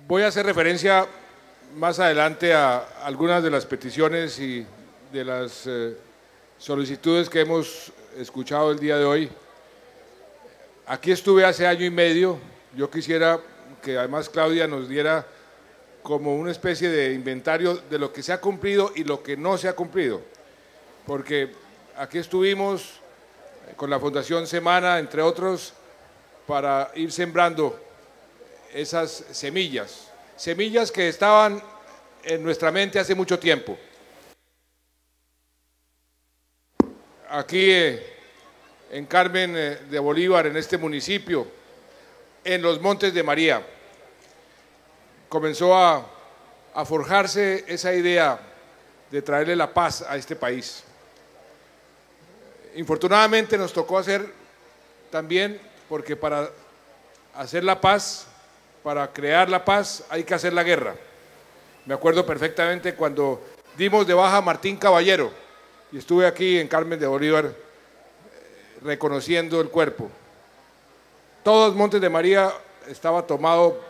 Voy a hacer referencia más adelante a algunas de las peticiones y de las solicitudes que hemos escuchado el día de hoy. Aquí estuve hace año y medio. Yo quisiera que además Claudia nos diera como una especie de inventario de lo que se ha cumplido y lo que no se ha cumplido, porque aquí estuvimos con la Fundación Semana, entre otros, para ir sembrando esas semillas que estaban en nuestra mente hace mucho tiempo. Aquí en Carmen de Bolívar, en este municipio, en los Montes de María, comenzó a forjarse esa idea de traerle la paz a este país. Infortunadamente nos tocó hacer también, porque para hacer la paz, para crear la paz, hay que hacer la guerra. Me acuerdo perfectamente cuando dimos de baja a Martín Caballero y estuve aquí en Carmen de Bolívar reconociendo el cuerpo. Todo el Montes de María estaba tomado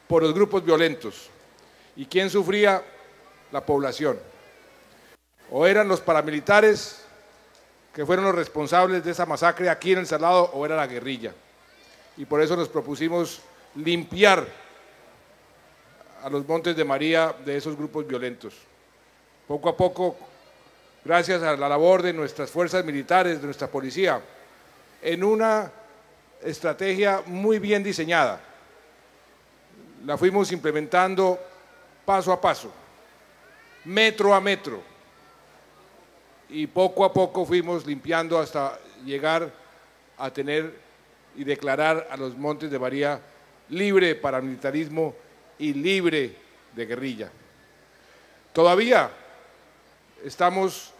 por los grupos violentos. ¿Y quién sufría? La población. O eran los paramilitares que fueron los responsables de esa masacre aquí en El Salado, o era la guerrilla. Y por eso nos propusimos limpiar a los Montes de María de esos grupos violentos. Poco a poco, gracias a la labor de nuestras fuerzas militares, de nuestra policía, en una estrategia muy bien diseñada, la fuimos implementando paso a paso, metro a metro, y poco a poco fuimos limpiando hasta llegar a tener y declarar a los Montes de María libre de paramilitarismo y libre de guerrilla. Todavía estamos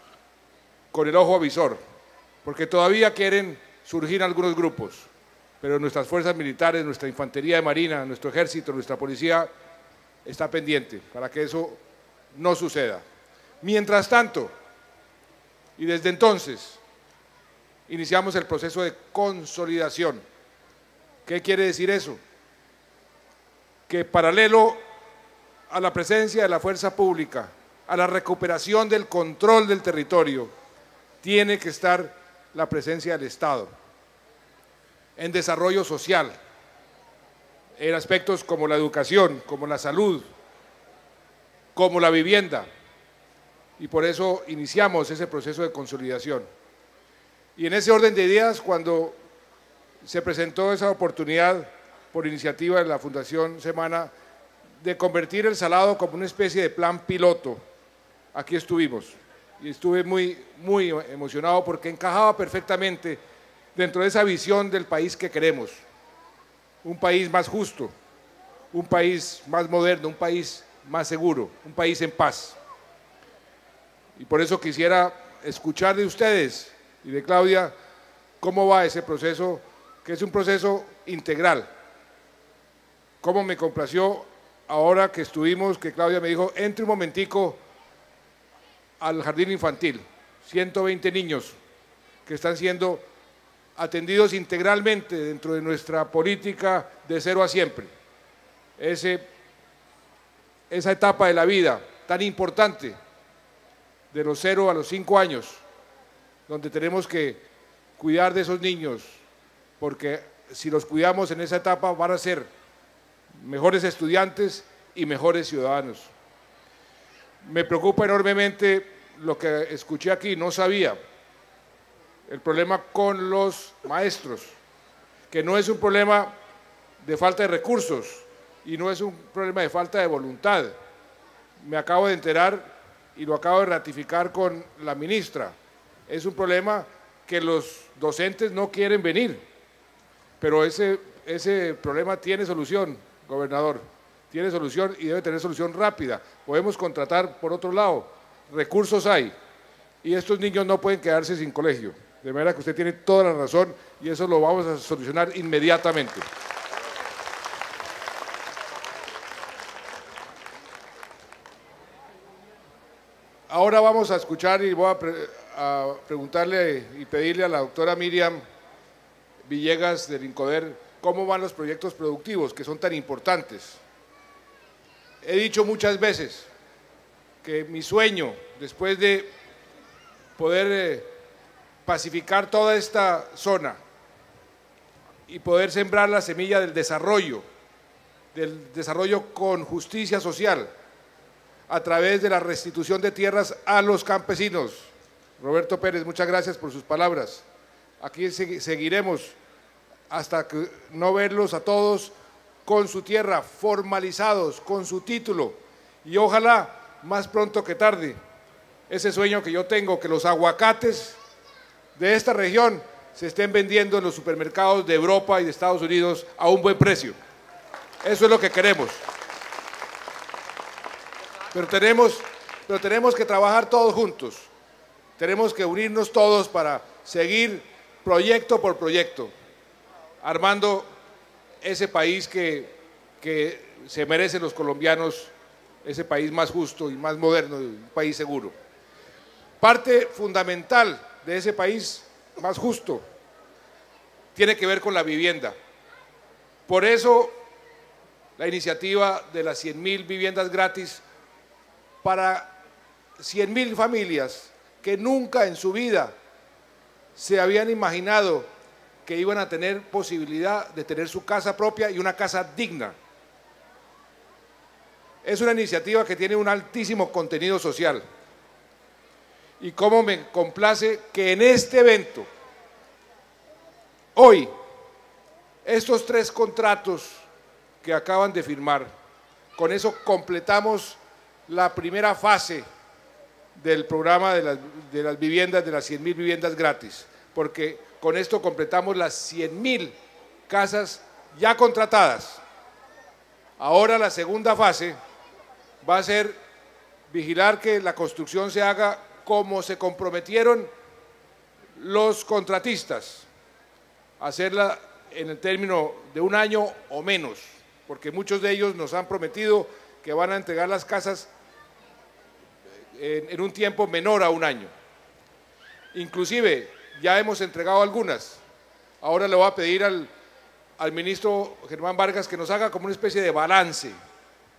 con el ojo avisor, porque todavía quieren surgir algunos grupos, pero nuestras fuerzas militares, nuestra infantería de marina, nuestro ejército, nuestra policía está pendiente para que eso no suceda. Mientras tanto, y desde entonces, iniciamos el proceso de consolidación. ¿Qué quiere decir eso? Que paralelo a la presencia de la fuerza pública, a la recuperación del control del territorio, tiene que estar la presencia del Estado en desarrollo social, en aspectos como la educación, como la salud, como la vivienda, y por eso iniciamos ese proceso de consolidación. Y en ese orden de ideas, cuando se presentó esa oportunidad por iniciativa de la Fundación Semana de convertir El Salado como una especie de plan piloto, aquí estuvimos y estuve muy emocionado porque encajaba perfectamente dentro de esa visión del país que queremos, un país más justo, un país más moderno, un país más seguro, un país en paz. Y por eso quisiera escuchar de ustedes y de Claudia cómo va ese proceso, que es un proceso integral. Cómo me complació ahora que estuvimos, que Claudia me dijo, entre un momentico al jardín infantil, 120 niños que están siendo atendidos integralmente dentro de nuestra política de cero a siempre. Esa etapa de la vida tan importante, de los 0 a los 5 años, donde tenemos que cuidar de esos niños, porque si los cuidamos en esa etapa van a ser mejores estudiantes y mejores ciudadanos. Me preocupa enormemente lo que escuché aquí, no sabía, el problema con los maestros, que no es un problema de falta de recursos y no es un problema de falta de voluntad. Me acabo de enterar y lo acabo de ratificar con la ministra, es un problema que los docentes no quieren venir, pero ese problema tiene solución, gobernador, tiene solución y debe tener solución rápida. Podemos contratar por otro lado, recursos hay, y estos niños no pueden quedarse sin colegio, de manera que usted tiene toda la razón y eso lo vamos a solucionar inmediatamente. Ahora vamos a escuchar y voy a preguntarle y pedirle a la doctora Miriam Villegas del INCODER cómo van los proyectos productivos que son tan importantes. he dicho muchas veces que mi sueño, después de poder pacificar toda esta zona y poder sembrar la semilla del desarrollo con justicia social, a través de la restitución de tierras a los campesinos. Roberto Pérez, muchas gracias por sus palabras. Aquí seguiremos hasta que no verlos a todos con su tierra, formalizados, con su título, y ojalá más pronto que tarde, ese sueño que yo tengo, que los aguacates de esta región se estén vendiendo en los supermercados de Europa y de Estados Unidos a un buen precio. Eso es lo que queremos. Pero tenemos que trabajar todos juntos, tenemos que unirnos todos para seguir proyecto por proyecto, armando ese país que se merecen los colombianos, ese país más justo y más moderno, un país seguro. Parte fundamental de ese país más justo tiene que ver con la vivienda. Por eso la iniciativa de las 100.000 viviendas gratis para 100.000 familias que nunca en su vida se habían imaginado que iban a tener posibilidad de tener su casa propia y una casa digna. Es una iniciativa que tiene un altísimo contenido social. Y cómo me complace que en este evento, hoy, estos 3 contratos que acaban de firmar, con eso completamos la primera fase del programa de las viviendas, de las 100.000 viviendas gratis, porque con esto completamos las 100.000 casas ya contratadas. Ahora la segunda fase va a ser vigilar que la construcción se haga como se comprometieron los contratistas, hacerla en el término de 1 año o menos, porque muchos de ellos nos han prometido que van a entregar las casas en un tiempo menor a 1 año. Inclusive ya hemos entregado algunas. Ahora le voy a pedir al ministro Germán Vargas que nos haga como una especie de balance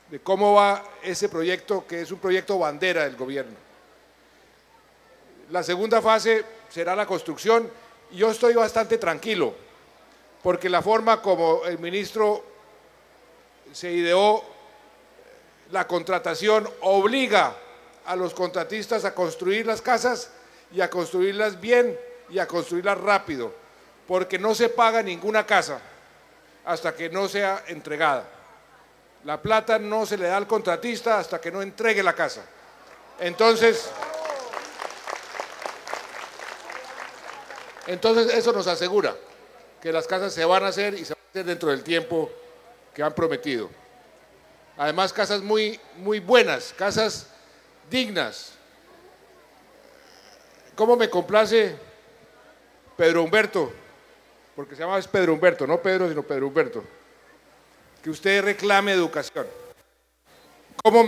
de cómo va ese proyecto, que es un proyecto bandera del gobierno. La segunda fase será la construcción, y yo estoy bastante tranquilo, porque la forma como el ministro se ideó la contratación obliga a los contratistas a construir las casas y a construirlas bien y a construirlas rápido, porque no se paga ninguna casa hasta que no sea entregada. La plata no se le da al contratista hasta que no entregue la casa. Entonces eso nos asegura que las casas se van a hacer y se van a hacer dentro del tiempo que han prometido. Además, casas muy buenas, casas dignas. ¿Cómo me complace Pedro Humberto? Porque se llama Pedro Humberto, no Pedro, sino Pedro Humberto. Que usted reclame educación. ¿Cómo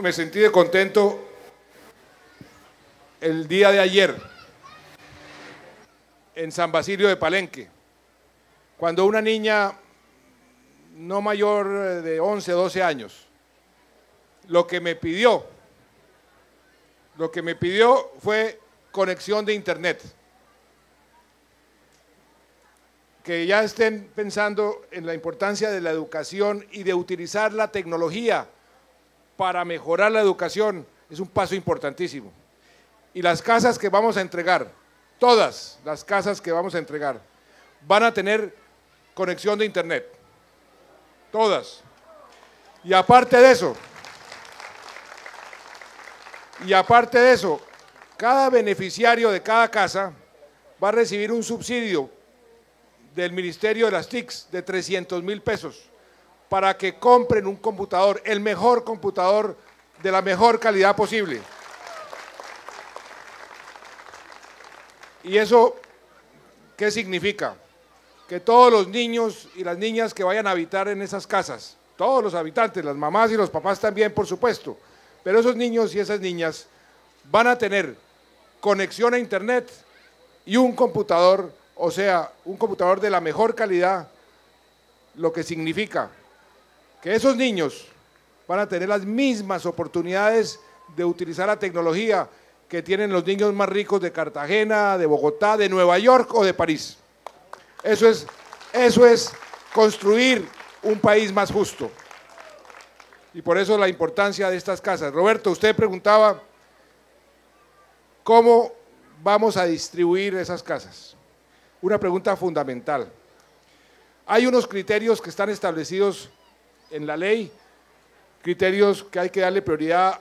me sentí de contento el día de ayer en San Basilio de Palenque, cuando una niña no mayor de 11, 12 años, lo que me pidió fue conexión de internet. Que ya estén pensando en la importancia de la educación y de utilizar la tecnología para mejorar la educación es un paso importantísimo. Y las casas que vamos a entregar, todas las casas que vamos a entregar, van a tener conexión de internet. Todas. Y aparte de eso, cada beneficiario de cada casa va a recibir un subsidio del Ministerio de las TICs de 300.000 pesos para que compren un computador, el mejor computador de la mejor calidad posible. ¿Y eso qué significa? Que todos los niños y las niñas que vayan a habitar en esas casas, todos los habitantes, las mamás y los papás también, por supuesto, pero esos niños y esas niñas van a tener conexión a internet y un computador, o sea, un computador de la mejor calidad, lo que significa que esos niños van a tener las mismas oportunidades de utilizar la tecnología que tienen los niños más ricos de Cartagena, de Bogotá, de Nueva York o de París. Eso es construir un país más justo. Y por eso la importancia de estas casas. Roberto, usted preguntaba cómo vamos a distribuir esas casas. Una pregunta fundamental. Hay unos criterios que están establecidos en la ley, criterios que hay que darle prioridad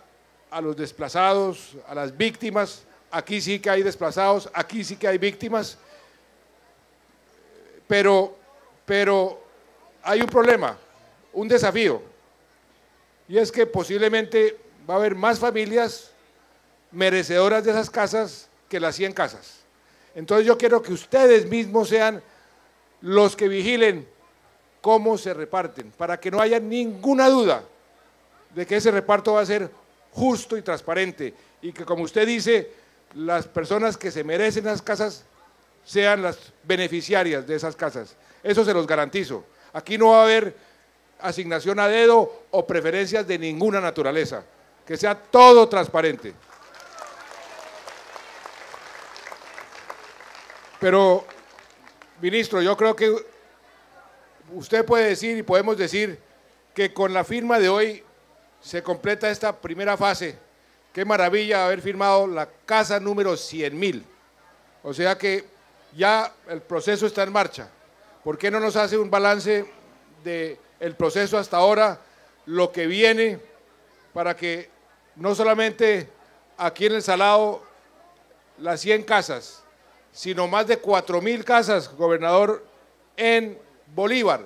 a los desplazados, a las víctimas. Aquí sí que hay desplazados, aquí sí que hay víctimas, pero hay un problema, un desafío, y es que posiblemente va a haber más familias merecedoras de esas casas que las 100 casas. Entonces yo quiero que ustedes mismos sean los que vigilen cómo se reparten, para que no haya ninguna duda de que ese reparto va a ser justo y transparente, y que, como usted dice, las personas que se merecen esas casas sean las beneficiarias de esas casas. Eso se los garantizo. Aquí no va a haber asignación a dedo o preferencias de ninguna naturaleza, que sea todo transparente. Pero, ministro, yo creo que usted puede decir y podemos decir que con la firma de hoy se completa esta primera fase. Qué maravilla haber firmado la casa número 100.000. O sea que ya el proceso está en marcha. ¿Por qué no nos hace un balance del proceso hasta ahora, lo que viene, para que no solamente aquí en El Salado las 100 casas, sino más de 4.000 casas, gobernador, en Bolívar,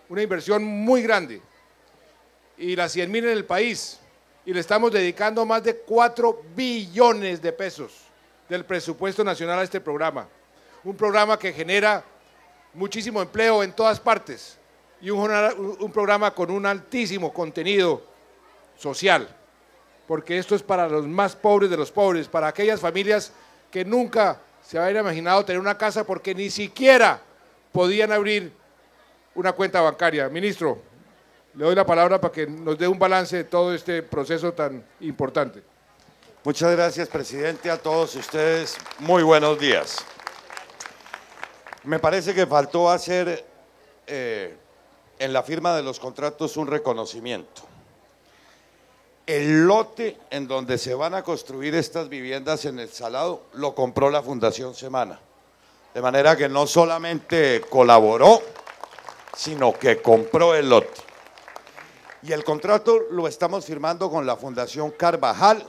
una inversión muy grande, y las 100.000 en el país, y le estamos dedicando más de 4 billones de pesos del presupuesto nacional a este programa, un programa que genera muchísimo empleo en todas partes, y un programa con un altísimo contenido social, porque esto es para los más pobres de los pobres, para aquellas familias que nunca se habían imaginado tener una casa porque ni siquiera podían abrir una cuenta bancaria. Ministro, le doy la palabra para que nos dé un balance de todo este proceso tan importante. Muchas gracias, presidente. A todos ustedes, muy buenos días. Me parece que faltó hacer en la firma de los contratos un reconocimiento. El lote en donde se van a construir estas viviendas en El Salado lo compró la Fundación Semana, de manera que no solamente colaboró, sino que compró el lote. Y el contrato lo estamos firmando con la Fundación Carvajal,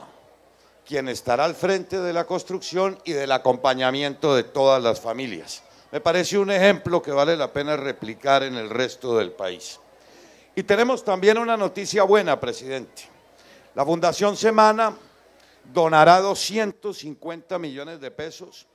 quien estará al frente de la construcción y del acompañamiento de todas las familias. Me parece un ejemplo que vale la pena replicar en el resto del país. Y tenemos también una noticia buena, presidente. La Fundación Semana donará 250 millones de pesos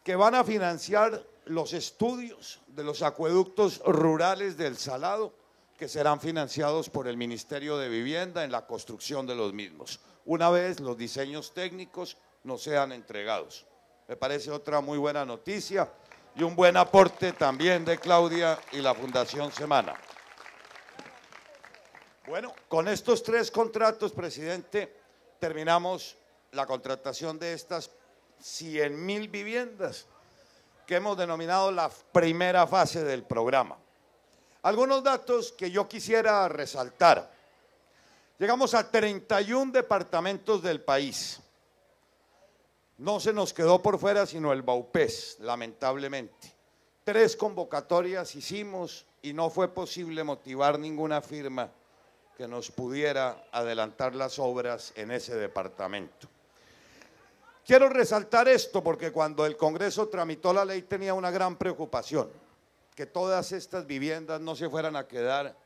que van a financiar los estudios de los acueductos rurales del Salado, que serán financiados por el Ministerio de Vivienda en la construcción de los mismos, una vez los diseños técnicos nos sean entregados. Me parece otra muy buena noticia y un buen aporte también de Claudia y la Fundación Semana. Bueno, con estos 3 contratos, presidente, terminamos la contratación de estas 100.000 viviendas que hemos denominado la primera fase del programa. Algunos datos que yo quisiera resaltar. Llegamos a 31 departamentos del país. No se nos quedó por fuera sino el Baupés, lamentablemente. 3 convocatorias hicimos y no fue posible motivar ninguna firma que nos pudiera adelantar las obras en ese departamento. Quiero resaltar esto porque cuando el Congreso tramitó la ley tenía una gran preocupación, que todas estas viviendas no se fueran a quedar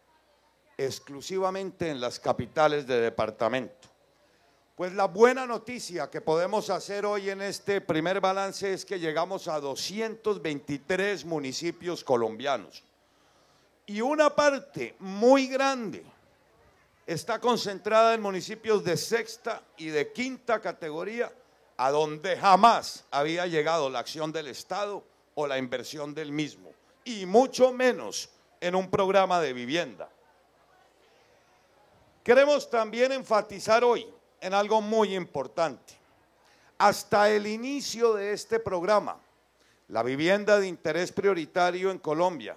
exclusivamente en las capitales de departamento. Pues la buena noticia que podemos hacer hoy en este primer balance es que llegamos a 223 municipios colombianos y una parte muy grande está concentrada en municipios de 6ª y de 5ª categoría, a donde jamás había llegado la acción del Estado o la inversión del mismo, y mucho menos en un programa de vivienda. Queremos también enfatizar hoy en algo muy importante. Hasta el inicio de este programa, la vivienda de interés prioritario en Colombia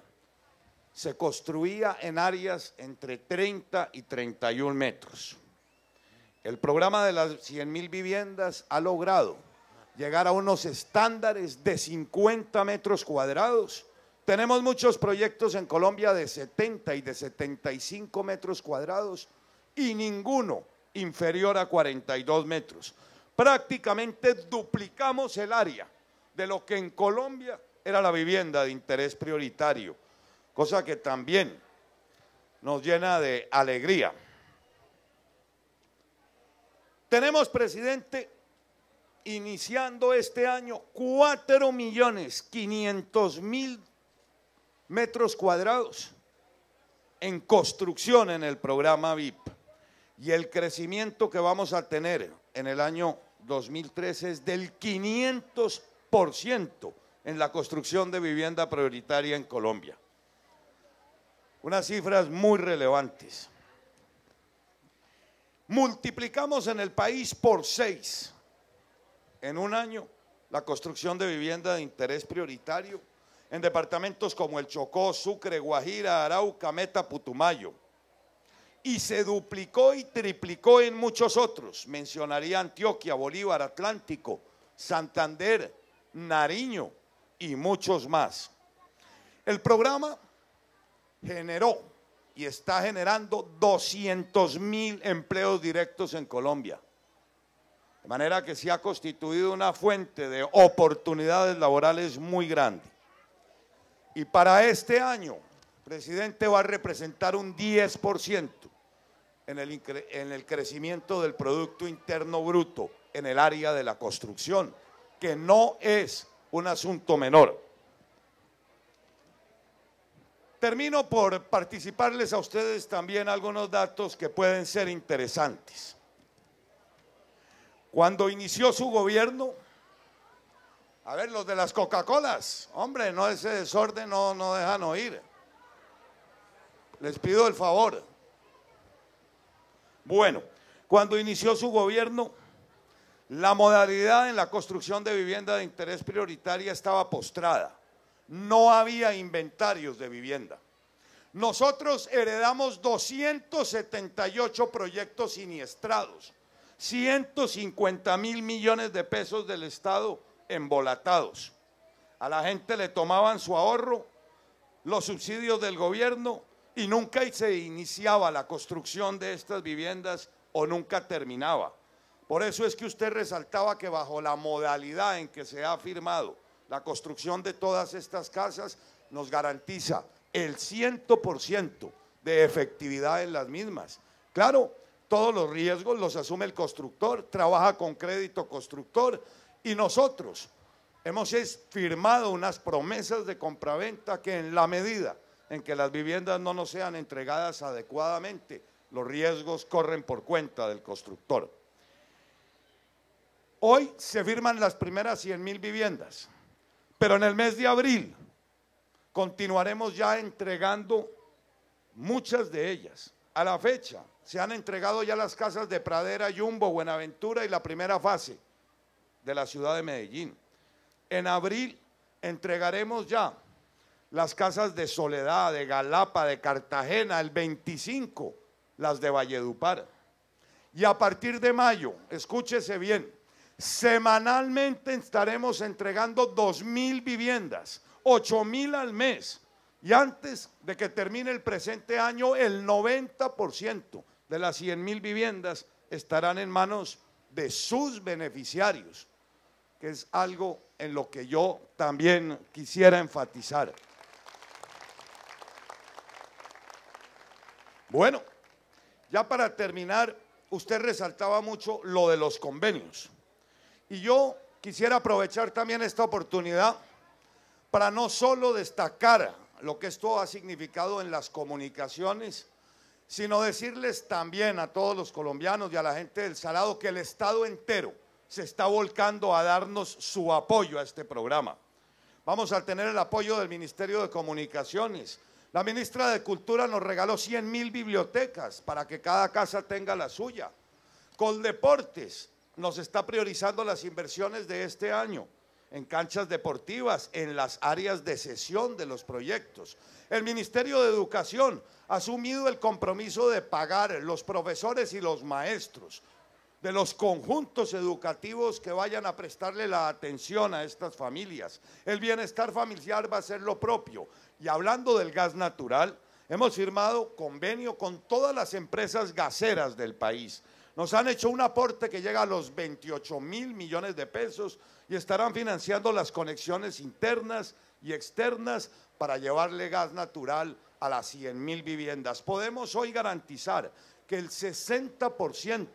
se construía en áreas entre 30 y 31 metros. El programa de las 100.000 viviendas ha logrado llegar a unos estándares de 50 metros cuadrados. Tenemos muchos proyectos en Colombia de 70 y de 75 metros cuadrados y ninguno inferior a 42 metros. Prácticamente duplicamos el área de lo que en Colombia era la vivienda de interés prioritario, cosa que también nos llena de alegría. Tenemos, presidente, iniciando este año 4.500.000 metros cuadrados en construcción en el programa VIP, y el crecimiento que vamos a tener en el año 2013 es del 500% en la construcción de vivienda prioritaria en Colombia. Unas cifras muy relevantes. Multiplicamos en el país por 6 en un año la construcción de vivienda de interés prioritario en departamentos como el Chocó, Sucre, Guajira, Arauca, Meta, Putumayo. Y se duplicó y triplicó en muchos otros. Mencionaría Antioquia, Bolívar, Atlántico, Santander, Nariño y muchos más. El programa generó y está generando 200.000 empleos directos en Colombia. De manera que se ha constituido una fuente de oportunidades laborales muy grande. Y para este año, presidente, va a representar un 10% en el crecimiento del Producto Interno Bruto en el área de la construcción, que no es un asunto menor. Termino por participarles a ustedes también algunos datos que pueden ser interesantes. Cuando inició su gobierno, a ver, los de las Coca-Colas, hombre, no, ese desorden no dejan oír. Les pido el favor. Bueno, cuando inició su gobierno, la modalidad en la construcción de vivienda de interés prioritaria estaba postrada. No había inventarios de vivienda. Nosotros heredamos 278 proyectos siniestrados, 150.000 millones de pesos del Estado embolatados. A la gente le tomaban su ahorro, los subsidios del gobierno, y nunca se iniciaba la construcción de estas viviendas o nunca terminaba. Por eso es que usted resaltaba que bajo la modalidad en que se ha firmado la construcción de todas estas casas, nos garantiza el 100% de efectividad en las mismas. Claro, todos los riesgos los asume el constructor, trabaja con crédito constructor, y nosotros hemos firmado unas promesas de compraventa que en la medida en que las viviendas no nos sean entregadas adecuadamente, los riesgos corren por cuenta del constructor. Hoy se firman las primeras 100.000 viviendas, pero en el mes de abril continuaremos ya entregando muchas de ellas. A la fecha se han entregado ya las casas de Pradera, Jumbo, Buenaventura y la primera fase de la ciudad de Medellín. En abril entregaremos ya las casas de Soledad, de Galapa, de Cartagena, el 25, las de Valledupar. Y a partir de mayo, escúchese bien, semanalmente estaremos entregando 2.000 viviendas, 8.000 al mes. Y antes de que termine el presente año, el 90% de las 100.000 viviendas estarán en manos de sus beneficiarios, que es algo en lo que yo también quisiera enfatizar. Bueno, ya para terminar, usted resaltaba mucho lo de los convenios. Y yo quisiera aprovechar también esta oportunidad para no solo destacar lo que esto ha significado en las comunicaciones, sino decirles también a todos los colombianos y a la gente del Salado que el Estado entero se está volcando a darnos su apoyo a este programa. Vamos a tener el apoyo del Ministerio de Comunicaciones, La ministra de Cultura nos regaló 100.000 bibliotecas para que cada casa tenga la suya. Coldeportes nos está priorizando las inversiones de este año en canchas deportivas, en las áreas de sesión de los proyectos. El Ministerio de Educación ha asumido el compromiso de pagar los profesores y los maestros de los conjuntos educativos que vayan a prestarle la atención a estas familias. El bienestar familiar va a ser lo propio. Y hablando del gas natural, hemos firmado convenio con todas las empresas gaseras del país. Nos han hecho un aporte que llega a los 28.000 millones de pesos y estarán financiando las conexiones internas y externas para llevarle gas natural a las 100.000 viviendas. Podemos hoy garantizar que el 60%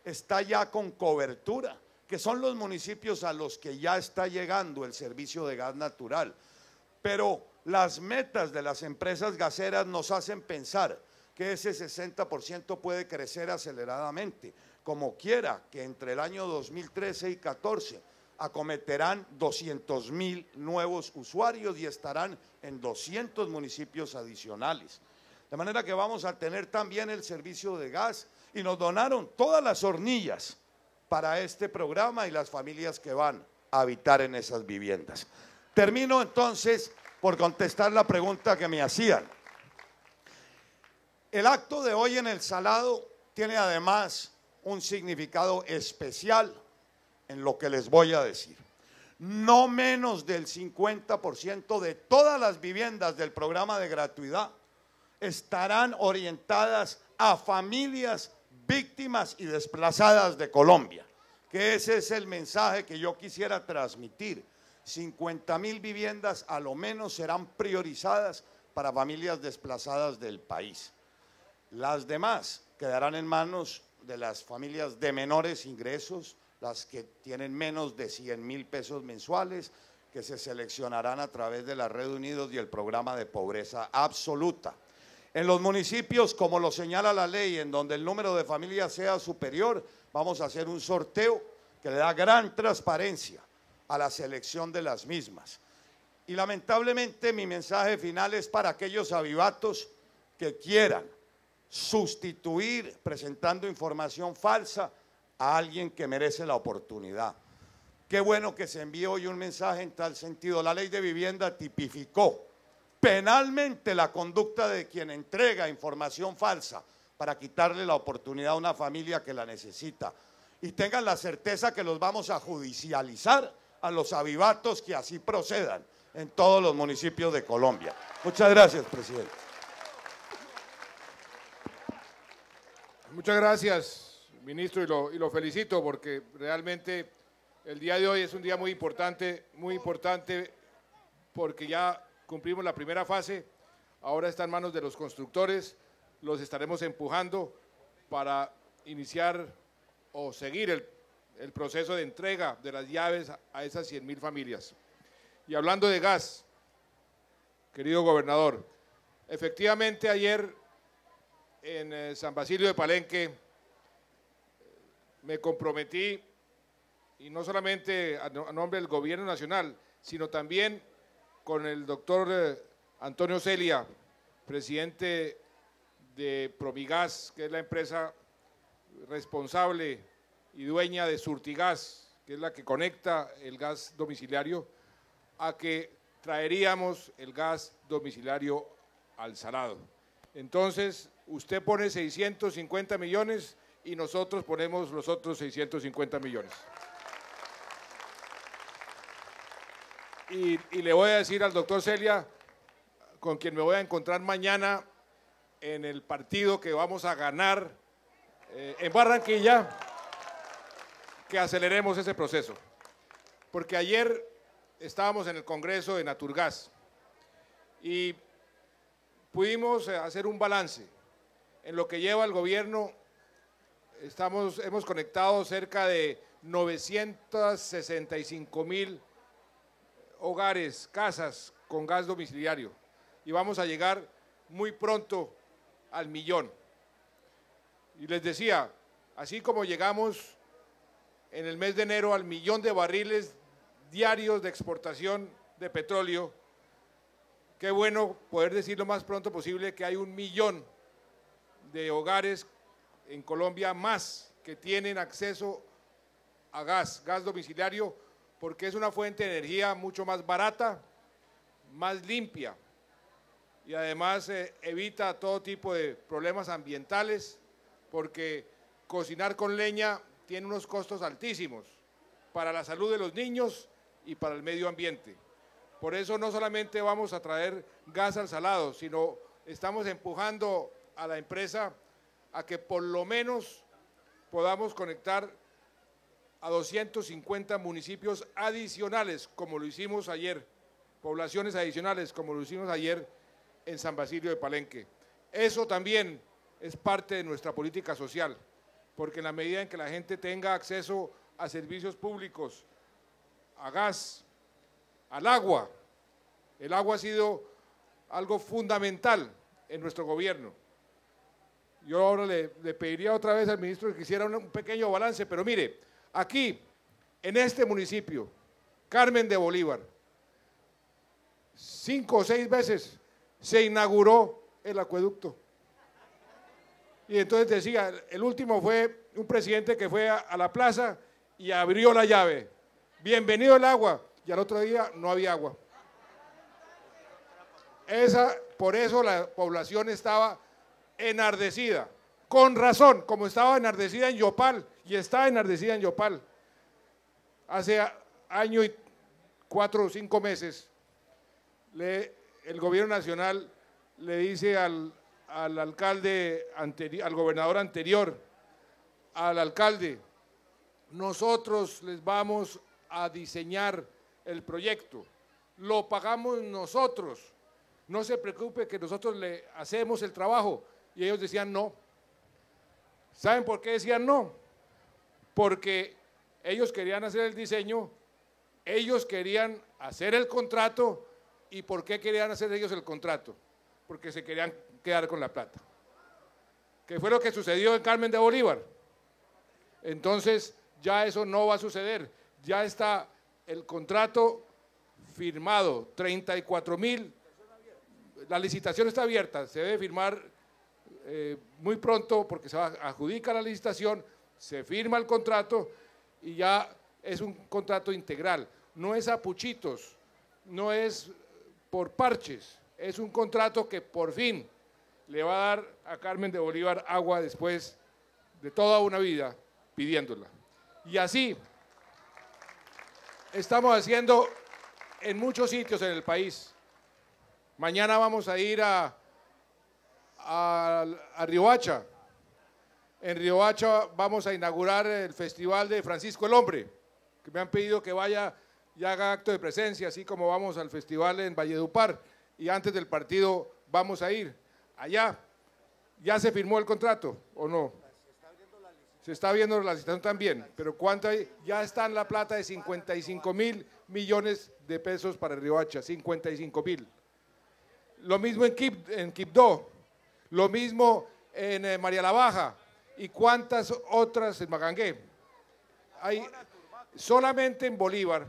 está ya con cobertura, que son los municipios a los que ya está llegando el servicio de gas natural. Pero las metas de las empresas gaseras nos hacen pensar que ese 60% puede crecer aceleradamente, como quiera que entre el año 2013 y 2014 acometerán 200.000 nuevos usuarios y estarán en 200 municipios adicionales. De manera que vamos a tener también el servicio de gas y nos donaron todas las hornillas para este programa y las familias que van a habitar en esas viviendas. Termino entonces por contestar la pregunta que me hacían. El acto de hoy en El Salado tiene además un significado especial en lo que les voy a decir. No menos del 50% de todas las viviendas del programa de gratuidad estarán orientadas a familias víctimas y desplazadas de Colombia, que ese es el mensaje que yo quisiera transmitir. 50.000 viviendas a lo menos serán priorizadas para familias desplazadas del país. Las demás quedarán en manos de las familias de menores ingresos, las que tienen menos de 100.000 pesos mensuales, que se seleccionarán a través de la Red Unidos y el programa de pobreza absoluta. En los municipios, como lo señala la ley, en donde el número de familias sea superior, vamos a hacer un sorteo que le da gran transparencia a la selección de las mismas. Y lamentablemente mi mensaje final es para aquellos avivatos que quieran sustituir presentando información falsa a alguien que merece la oportunidad. Qué bueno que se envió hoy un mensaje en tal sentido. La ley de vivienda tipificó penalmente la conducta de quien entrega información falsa para quitarle la oportunidad a una familia que la necesita. Y tengan la certeza que los vamos a judicializar a los avivatos que así procedan en todos los municipios de Colombia. Muchas gracias, presidente. Muchas gracias, ministro, y lo felicito porque realmente el día de hoy es un día muy importante porque ya cumplimos la primera fase, ahora está en manos de los constructores, los estaremos empujando para iniciar o seguir el proceso de entrega de las llaves a esas 100.000 familias. Y hablando de gas, querido gobernador, efectivamente ayer en San Basilio de Palenque me comprometí, y no solamente a nombre del gobierno nacional, sino también con el doctor Antonio Celia, presidente de Promigas, que es la empresa responsable y dueña de Surtigas, que es la que conecta el gas domiciliario, a que traeríamos el gas domiciliario al Salado. Entonces, usted pone 650 millones y nosotros ponemos los otros 650 millones. Y le voy a decir al doctor Celia, con quien me voy a encontrar mañana en el partido que vamos a ganar en Barranquilla, que aceleremos ese proceso. Porque ayer estábamos en el Congreso de Naturgas y pudimos hacer un balance. En lo que lleva el gobierno, hemos conectado cerca de 965.000 hogares, casas con gas domiciliario y vamos a llegar muy pronto al 1.000.000. Y les decía, así como llegamos en el mes de enero al 1.000.000 de barriles diarios de exportación de petróleo, Qué bueno poder decir lo más pronto posible que hay 1 millón de hogares en Colombia más que tienen acceso a gas domiciliario, porque es una fuente de energía mucho más barata, más limpia y además evita todo tipo de problemas ambientales, porque cocinar con leña tiene unos costos altísimos para la salud de los niños y para el medio ambiente. Por eso no solamente vamos a traer gas al salado, sino estamos empujando a la empresa a que por lo menos podamos conectar a 250 municipios adicionales, como lo hicimos ayer, poblaciones adicionales, como lo hicimos ayer en San Basilio de Palenque. Eso también es parte de nuestra política social, porque en la medida en que la gente tenga acceso a servicios públicos, a gas, al agua, el agua ha sido algo fundamental en nuestro gobierno. Yo ahora le pediría otra vez al ministro que hiciera un pequeño balance, pero mire, aquí, en este municipio, Carmen de Bolívar, 5 o 6 veces se inauguró el acueducto. Y entonces decía, el último fue un presidente que fue a la plaza y abrió la llave. Bienvenido el agua. Y al otro día no había agua. Por eso la población estaba enardecida, con razón, como estaba enardecida en Yopal, y está enardecida en Yopal. Hace año y 4 o 5 meses, el gobierno nacional le dice al alcalde, al gobernador anterior, al alcalde, nosotros les vamos a diseñar el proyecto, lo pagamos nosotros, no se preocupe que nosotros le hacemos el trabajo. Y ellos decían no. ¿Saben por qué decían no? Porque ellos querían hacer el diseño, ellos querían hacer el contrato. ¿Y por qué querían hacer ellos el contrato? Porque se querían quedar con la plata. ¿Qué fue lo que sucedió en Carmen de Bolívar? Entonces ya eso no va a suceder, ya está el contrato firmado, 34.000, la licitación está abierta, se debe firmar muy pronto porque se adjudica la licitación, se firma el contrato y ya es un contrato integral, no es a puchitos, no es por parches, es un contrato que por fin le va a dar a Carmen de Bolívar agua después de toda una vida pidiéndola. Y así estamos haciendo en muchos sitios en el país. Mañana vamos a ir a Riohacha. En Riohacha vamos a inaugurar el Festival de Francisco el Hombre, que me han pedido que vaya y haga acto de presencia, así como vamos al festival en Valledupar, y antes del partido vamos a ir allá. ¿Ya se firmó el contrato o no? Se está viendo la licitación también, pero ¿cuánto hay? Ya está en la plata de 55.000 millones de pesos para Riohacha, 55.000. Lo mismo en Quibdó, lo mismo en María la Baja, y cuántas otras en Magangué. Solamente en Bolívar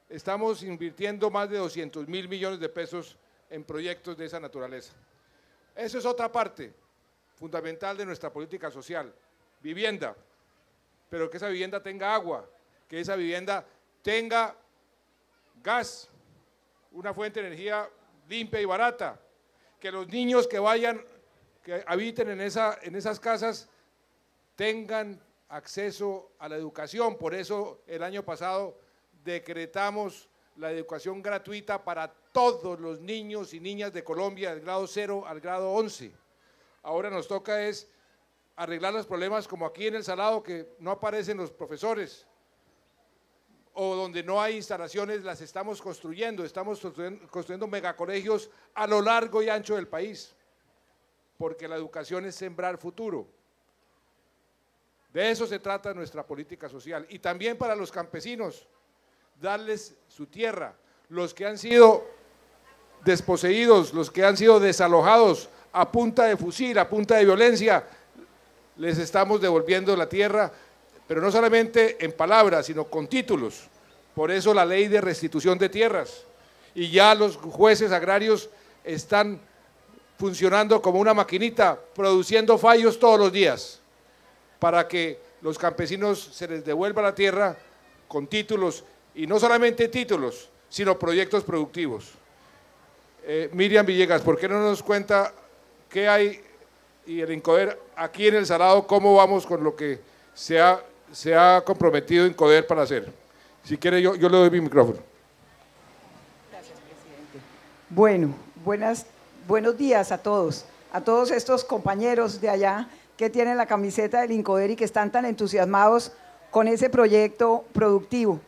estamos invirtiendo más de 200.000 millones de pesos en proyectos de esa naturaleza. Eso es otra parte fundamental de nuestra política social, vivienda, pero que esa vivienda tenga agua, que esa vivienda tenga gas, una fuente de energía limpia y barata, que los niños que habiten en esas casas tengan acceso a la educación. Por eso el año pasado decretamos la educación gratuita para todos los niños y niñas de Colombia, del grado 0 al grado 11. Ahora nos toca es arreglar los problemas como aquí en El Salado, que no aparecen los profesores, o donde no hay instalaciones, las estamos construyendo megacolegios a lo largo y ancho del país, porque la educación es sembrar futuro. De eso se trata nuestra política social. Y también para los campesinos, darles su tierra, los que han sido desposeídos, los que han sido desalojados a punta de fusil, a punta de violencia, les estamos devolviendo la tierra, pero no solamente en palabras, sino con títulos. Por eso la ley de restitución de tierras. y ya los jueces agrarios están funcionando como una maquinita, produciendo fallos todos los días, para que los campesinos se les devuelva la tierra con títulos, y no solamente títulos, sino proyectos productivos. Miriam Villegas, ¿por qué no nos cuenta qué hay y el INCODER aquí en El Salado, cómo vamos con lo que se ha comprometido INCODER para hacer? Si quiere yo le doy mi micrófono. Gracias, presidente. Bueno, buenos días a todos estos compañeros de allá que tienen la camiseta del INCODER y que están tan entusiasmados con ese proyecto productivo.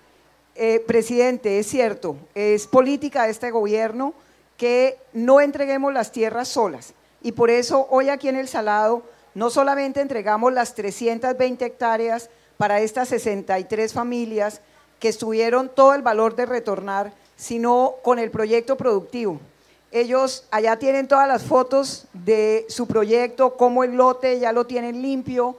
Presidente, es cierto, es política de este gobierno que no entreguemos las tierras solas, y por eso hoy aquí en El Salado no solamente entregamos las 320 hectáreas para estas 63 familias que estuvieron todo el valor de retornar, sino con el proyecto productivo. Ellos allá tienen todas las fotos de su proyecto, cómo el lote ya lo tienen limpio,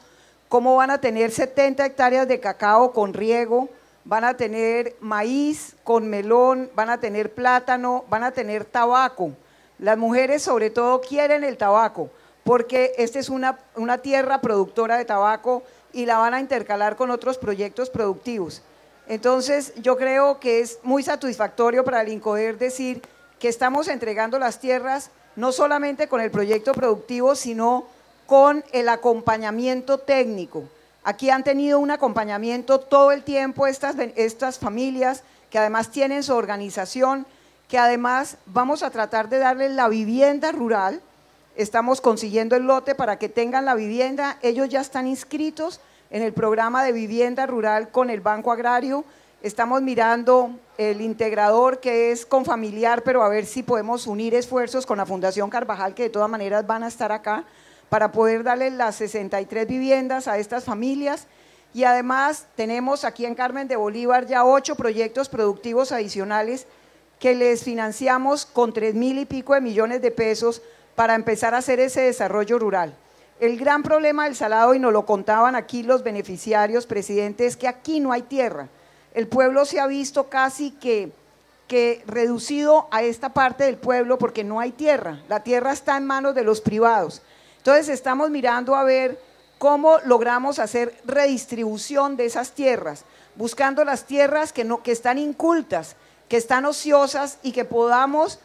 cómo van a tener 70 hectáreas de cacao con riego, van a tener maíz con melón, van a tener plátano, van a tener tabaco. Las mujeres sobre todo quieren el tabaco porque esta es una tierra productora de tabaco y la van a intercalar con otros proyectos productivos. Entonces yo creo que es muy satisfactorio para el INCODER decir que estamos entregando las tierras no solamente con el proyecto productivo, sino con el acompañamiento técnico. Aquí han tenido un acompañamiento todo el tiempo estas familias que además tienen su organización, que además vamos a tratar de darles la vivienda rural. Estamos consiguiendo el lote para que tengan la vivienda. Ellos ya están inscritos en el programa de vivienda rural con el Banco Agrario. Estamos mirando el integrador que es confamiliar, pero a ver si podemos unir esfuerzos con la Fundación Carvajal, que de todas maneras van a estar acá, para poder darle las 63 viviendas a estas familias. Y además tenemos aquí en Carmen de Bolívar ya 8 proyectos productivos adicionales que les financiamos con 3.000 y pico de millones de pesos para empezar a hacer ese desarrollo rural. El gran problema del Salado, y nos lo contaban aquí los beneficiarios, presidente, es que aquí no hay tierra. El pueblo se ha visto casi que reducido a esta parte del pueblo porque no hay tierra. La tierra está en manos de los privados. Entonces estamos mirando a ver cómo logramos hacer redistribución de esas tierras, buscando las tierras que están incultas, que están ociosas y que podamos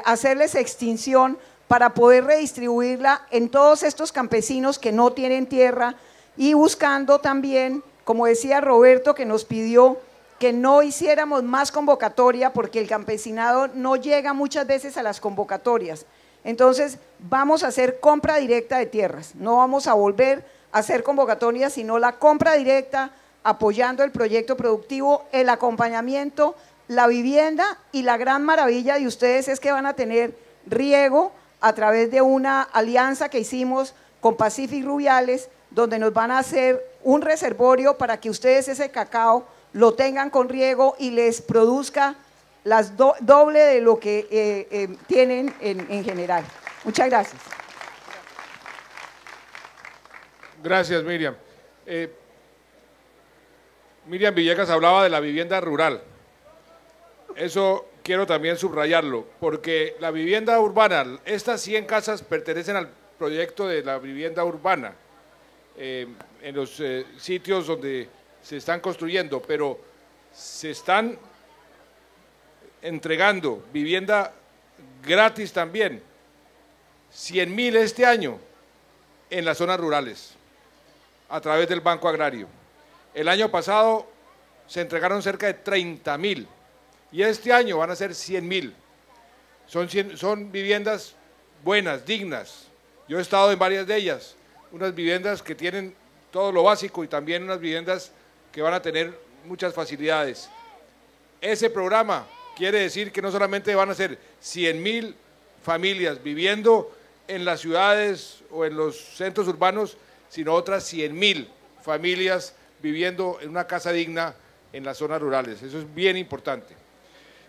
hacerles extinción para poder redistribuirla en todos estos campesinos que no tienen tierra, y buscando también, como decía Roberto, que nos pidió que no hiciéramos más convocatoria porque el campesinado no llega muchas veces a las convocatorias. Entonces vamos a hacer compra directa de tierras, no vamos a volver a hacer convocatorias, sino la compra directa, apoyando el proyecto productivo, el acompañamiento, la vivienda, y la gran maravilla de ustedes es que van a tener riego a través de una alianza que hicimos con Pacific Rubiales, donde nos van a hacer un reservorio para que ustedes ese cacao lo tengan con riego y les produzca las doble de lo que tienen en general. Muchas gracias. Gracias, Miriam. Miriam Villegas hablaba de la vivienda rural. Eso quiero también subrayarlo, porque la vivienda urbana, estas 100 casas pertenecen al proyecto de la vivienda urbana, en los sitios donde se están construyendo, pero se están entregando vivienda gratis también, 100.000 este año en las zonas rurales, a través del Banco Agrario. El año pasado se entregaron cerca de 30.000 y este año van a ser 100.000. Son viviendas buenas, dignas. Yo he estado en varias de ellas, unas viviendas que tienen todo lo básico y también unas viviendas que van a tener muchas facilidades. Ese programa quiere decir que no solamente van a ser 100.000 familias viviendo en las ciudades o en los centros urbanos, sino otras 100.000 familias viviendo en una casa digna en las zonas rurales. Eso es bien importante.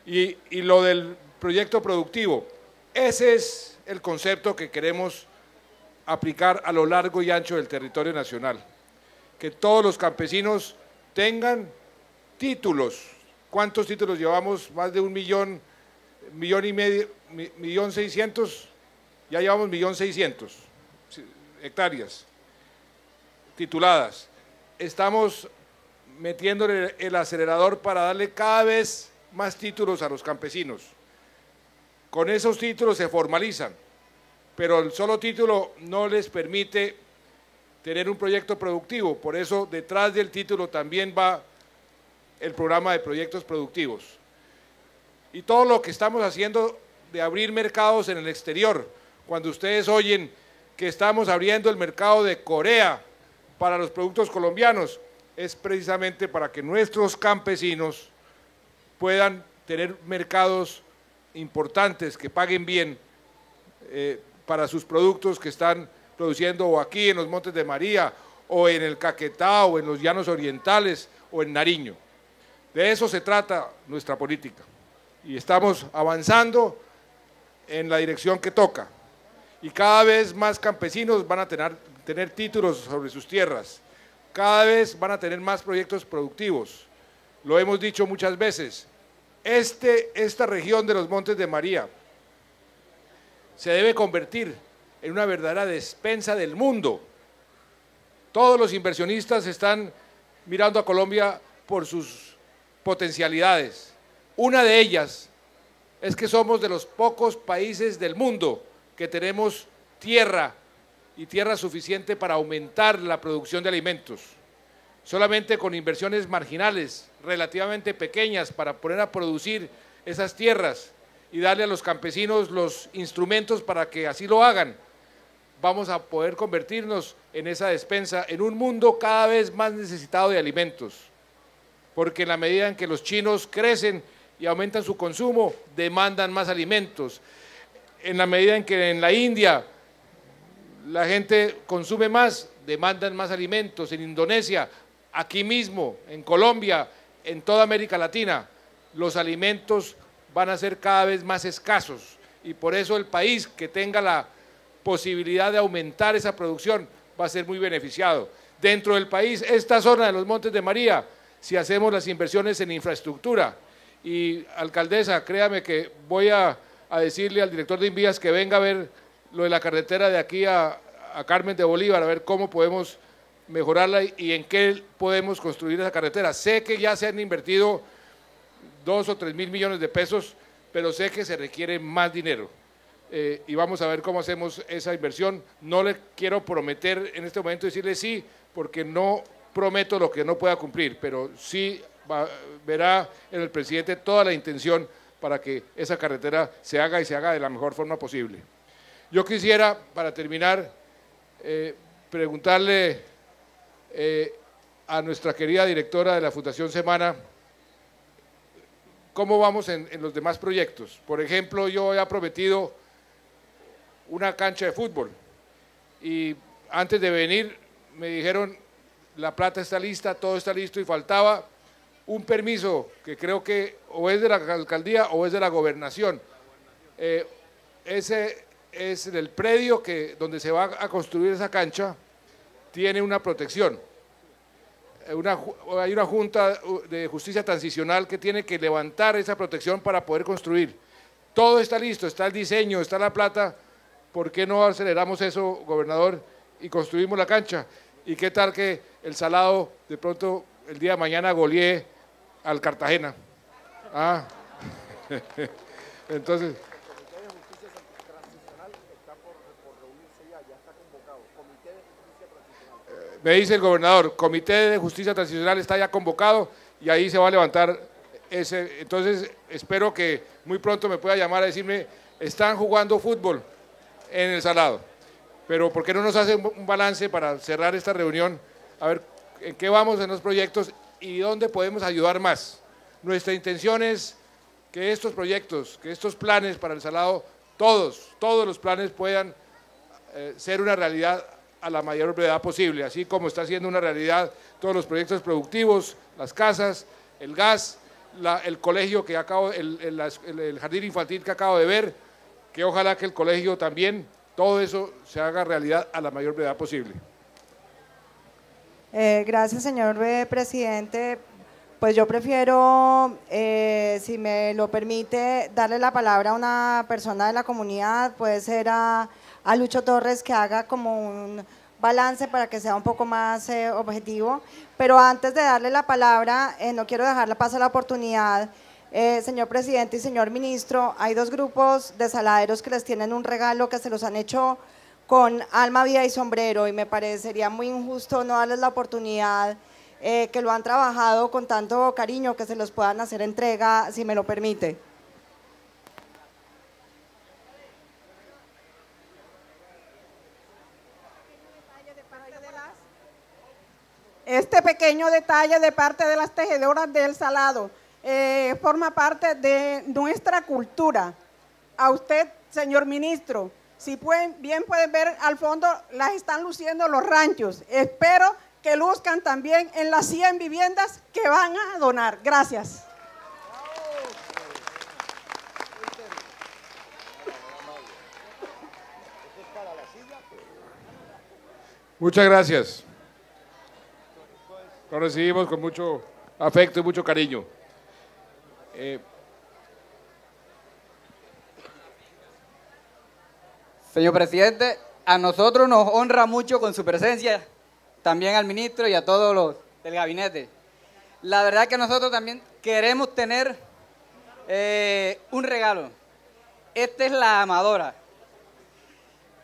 Y lo del proyecto productivo, ese es el concepto que queremos aplicar a lo largo y ancho del territorio nacional. Que todos los campesinos tengan títulos ¿cuántos títulos llevamos? Más de 1.500.000, 1.600.000, ya llevamos 1.600.000 hectáreas tituladas. Estamos metiéndole el acelerador para darle cada vez más títulos a los campesinos. Con esos títulos se formalizan, pero el solo título no les permite tener un proyecto productivo, por eso detrás del título también va el programa de proyectos productivos. Y todo lo que estamos haciendo de abrir mercados en el exterior, cuando ustedes oyen que estamos abriendo el mercado de Corea para los productos colombianos, es precisamente para que nuestros campesinos puedan tener mercados importantes, que paguen bien para sus productos que están produciendo o aquí en los Montes de María, o en el Caquetá, o en los Llanos Orientales, o en Nariño. De eso se trata nuestra política, y estamos avanzando en la dirección que toca, y cada vez más campesinos van a tener títulos sobre sus tierras, cada vez van a tener más proyectos productivos. Lo hemos dicho muchas veces, esta región de los Montes de María se debe convertir en una verdadera despensa del mundo. Todos los inversionistas están mirando a Colombia por sus potencialidades. Una de ellas es que somos de los pocos países del mundo que tenemos tierra y tierra suficiente para aumentar la producción de alimentos. Solamente con inversiones marginales, relativamente pequeñas, para poner a producir esas tierras y darle a los campesinos los instrumentos para que así lo hagan, vamos a poder convertirnos en esa despensa, en un mundo cada vez más necesitado de alimentos, porque en la medida en que los chinos crecen y aumentan su consumo, demandan más alimentos. En la medida en que en la India la gente consume más, demandan más alimentos. En Indonesia, aquí mismo, en Colombia, en toda América Latina, los alimentos van a ser cada vez más escasos, y por eso el país que tenga la posibilidad de aumentar esa producción va a ser muy beneficiado. Dentro del país, esta zona de los Montes de María, si hacemos las inversiones en infraestructura, y alcaldesa, créame que voy a decirle al director de Invías que venga a ver lo de la carretera de aquí a Carmen de Bolívar, a ver cómo podemos mejorarla y en qué podemos construir esa carretera. Sé que ya se han invertido 2 o 3 mil millones de pesos, pero sé que se requiere más dinero. Y vamos a ver cómo hacemos esa inversión. No le quiero prometer en este momento decirle sí, porque no prometo lo que no pueda cumplir, pero sí verá en el presidente toda la intención para que esa carretera se haga y se haga de la mejor forma posible. Yo quisiera, para terminar, preguntarle a nuestra querida directora de la Fundación Semana, ¿cómo vamos en los demás proyectos? Por ejemplo, yo he prometido una cancha de fútbol y antes de venir me dijeron la plata está lista, todo está listo y faltaba un permiso que creo que o es de la alcaldía o es de la gobernación. Ese es el predio donde se va a construir esa cancha, tiene una protección. Hay una Junta de Justicia Transicional que tiene que levantar esa protección para poder construir. Todo está listo, está el diseño, está la plata. ¿Por qué no aceleramos eso, gobernador, y construimos la cancha? ¿Y qué tal que el Salado de pronto el día de mañana golee al Cartagena? Ah, entonces… Me dice el gobernador, Comité de Justicia Transicional está ya convocado y ahí se va a levantar ese. Entonces espero que muy pronto me pueda llamar a decirme, están jugando fútbol en el Salado, pero ¿por qué no nos hace un balance para cerrar esta reunión? A ver en qué vamos en los proyectos y dónde podemos ayudar más. Nuestra intención es que estos proyectos, que estos planes para el Salado, todos los planes puedan ser una realidad a la mayor brevedad posible, así como está siendo una realidad todos los proyectos productivos, las casas, el gas, el colegio que el jardín infantil que acabo de ver, que ojalá que el colegio también, todo eso se haga realidad a la mayor brevedad posible. Gracias, señor presidente. Pues yo prefiero, si me lo permite, darle la palabra a una persona de la comunidad, puede ser a Lucho Torres, que haga como un balance para que sea un poco más objetivo. Pero antes de darle la palabra, no quiero dejarle pasar la oportunidad. Señor presidente y señor ministro, hay dos grupos de saladeros que les tienen un regalo que se los han hecho con alma, vida y sombrero, y me parecería muy injusto no darles la oportunidad, que lo han trabajado con tanto cariño, que se los puedan hacer entrega, si me lo permite. Este pequeño detalle de parte de las tejedoras del Salado forma parte de nuestra cultura. A usted, señor ministro, si bien pueden ver al fondo, las están luciendo los ranchos. Espero que luzcan también en las 100 viviendas que van a donar. Gracias. Muchas gracias. Lo recibimos con mucho afecto y mucho cariño. Señor presidente, a nosotros nos honra mucho con su presencia, también al ministro y a todos los del gabinete. La verdad que nosotros también queremos tener un regalo. Esta es la amadora,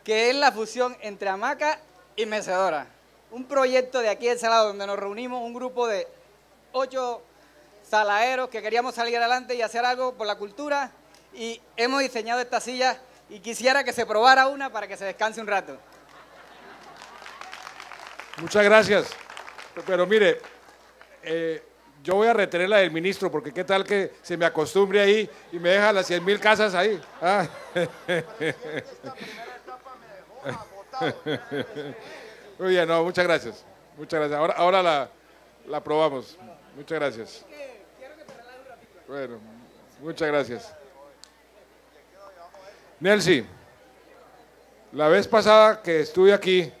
que es la fusión entre hamaca y mecedora. Un proyecto de aquí del Salado donde nos reunimos un grupo de 8 saladeros que queríamos salir adelante y hacer algo por la cultura, y hemos diseñado esta silla y quisiera que se probara una para que se descanse un rato. Muchas gracias. Pero mire, yo voy a retener la del ministro, porque qué tal que se me acostumbre ahí y me deja las 100.000 casas ahí. Ah. Muy bien, no, muchas gracias. Muchas gracias. Ahora la probamos. Muchas gracias. Bueno, muchas gracias. Nelcy, la vez pasada que estuve aquí,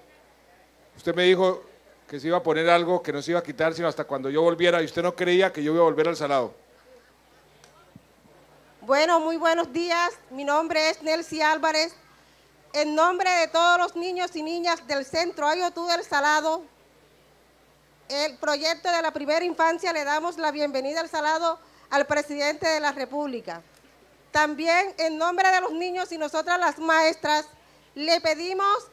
usted me dijo que se iba a poner algo que no se iba a quitar sino hasta cuando yo volviera, y usted no creía que yo iba a volver al Salado. Bueno, muy buenos días. Mi nombre es Nelcy Álvarez. En nombre de todos los niños y niñas del Centro Ayotú del Salado, el proyecto de la primera infancia, le damos la bienvenida al Salado al presidente de la República. También en nombre de los niños y nosotras las maestras, le pedimos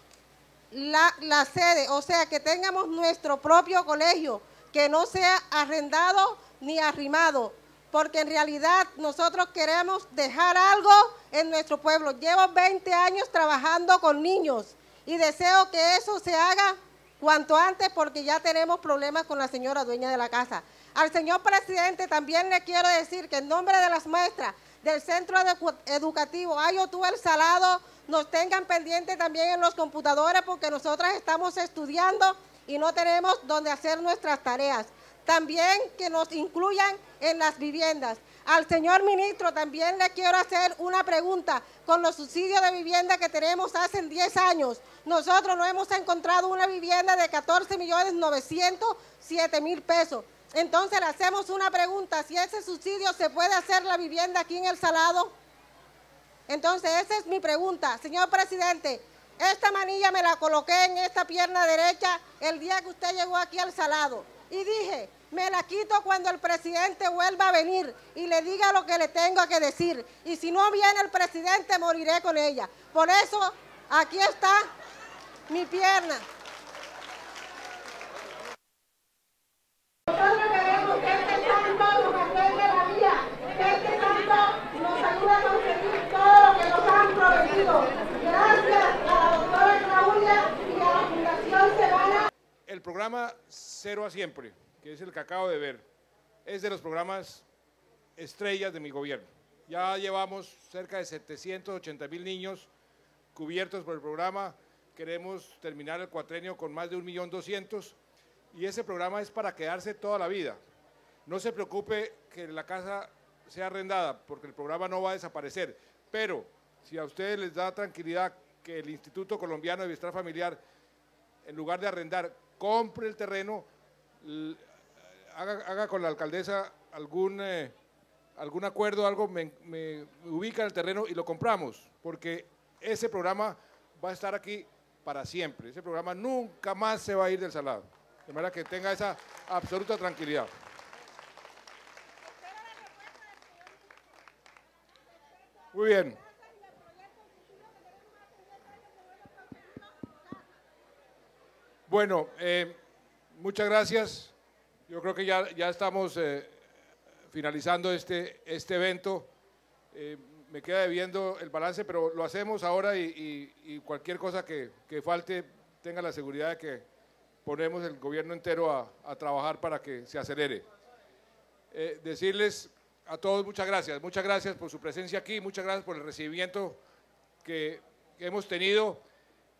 la sede, o sea, que tengamos nuestro propio colegio, que no sea arrendado ni arrimado, porque en realidad nosotros queremos dejar algo en nuestro pueblo. Llevo 20 años trabajando con niños y deseo que eso se haga cuanto antes, porque ya tenemos problemas con la señora dueña de la casa. Al señor presidente también le quiero decir que en nombre de las maestras del Centro Educativo Ayotú el Salado, nos tengan pendiente también en los computadores, porque nosotras estamos estudiando y no tenemos donde hacer nuestras tareas. También que nos incluyan en las viviendas. Al señor ministro también le quiero hacer una pregunta. Con los subsidios de vivienda que tenemos hace 10 años, nosotros no hemos encontrado una vivienda de 14.907.000 pesos. Entonces le hacemos una pregunta, si ese subsidio se puede hacer la vivienda aquí en el Salado. Entonces esa es mi pregunta. Señor presidente, esta manilla me la coloqué en esta pierna derecha el día que usted llegó aquí al Salado. Y dije, me la quito cuando el presidente vuelva a venir y le diga lo que le tengo que decir. Y si no viene el presidente, moriré con ella. Por eso, aquí está mi pierna. Nosotros queremos que este santo nos arregle la vida, que este santo nos ayude a conseguir todo lo que nos han prometido. Gracias a la doctora Claudia y a la Fundación Semana. El programa Cero a Siempre, que es el que acabo de ver, es de los programas estrellas de mi gobierno. Ya llevamos cerca de 780.000 niños cubiertos por el programa. Queremos terminar el cuatrenio con más de 1.200.000, y ese programa es para quedarse toda la vida. No se preocupe que la casa sea arrendada, porque el programa no va a desaparecer, pero si a ustedes les da tranquilidad que el Instituto Colombiano de Bienestar Familiar, en lugar de arrendar, compre el terreno, haga con la alcaldesa algún acuerdo, algo, me ubica en el terreno y lo compramos, porque ese programa va a estar aquí para siempre. Ese programa nunca más se va a ir del Salado. De manera que tenga esa absoluta tranquilidad. Muy bien. Bueno, muchas gracias. Yo creo que ya estamos finalizando este evento. Me queda debiendo el balance, pero lo hacemos ahora y cualquier cosa que falte, tenga la seguridad de que ponemos el gobierno entero a trabajar para que se acelere. Decirles a todos muchas gracias por su presencia aquí, muchas gracias por el recibimiento que hemos tenido.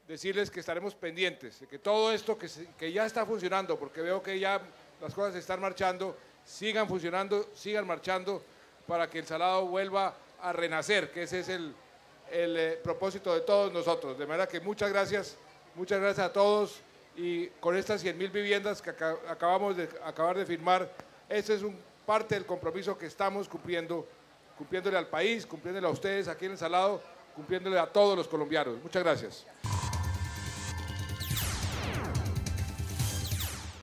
Decirles que estaremos pendientes de que todo esto que ya está funcionando, porque veo que ya las cosas están marchando, sigan funcionando, sigan marchando, para que el Salado vuelva a renacer, que ese es el propósito de todos nosotros. De manera que muchas gracias a todos, y con estas 100.000 viviendas que acabamos de firmar, ese es parte del compromiso que estamos cumpliéndole al país, cumpliéndole a ustedes aquí en el Salado, cumpliéndole a todos los colombianos. Muchas gracias.